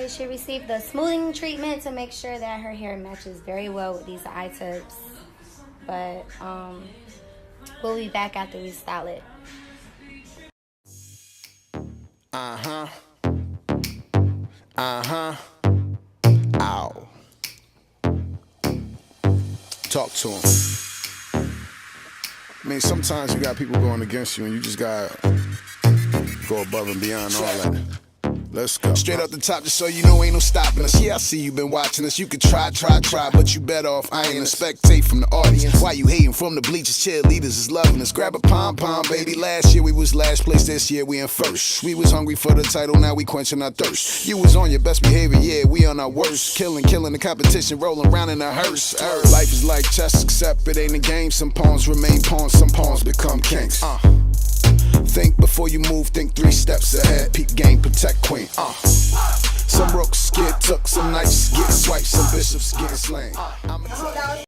she received the smoothing treatment to make sure that her hair matches very well with these Itips. But we'll be back after we style it. Ow. Talk to him. I mean, sometimes you got people going against you and you just gotta go above and beyond all that. Let's go. Straight up the top, just so you know ain't no stopping us. Yeah, I see you been watching us. You could try, but you better off I ain't a spectate from the audience. Why you hating from the bleachers? Cheerleaders is loving us. Grab a pom-pom, baby. Last year we was last place, this year we in first. We was hungry for the title, now we quenching our thirst. You was on your best behavior, yeah, we on our worst. Killing the competition, rolling around in a hearse. Life is like chess, except it ain't a game. Some pawns remain pawns, some pawns become kings. Think before you move, think 3 steps ahead. Peep game, protect queen. Some rooks get took, some knights get swiped, some bishops get slain.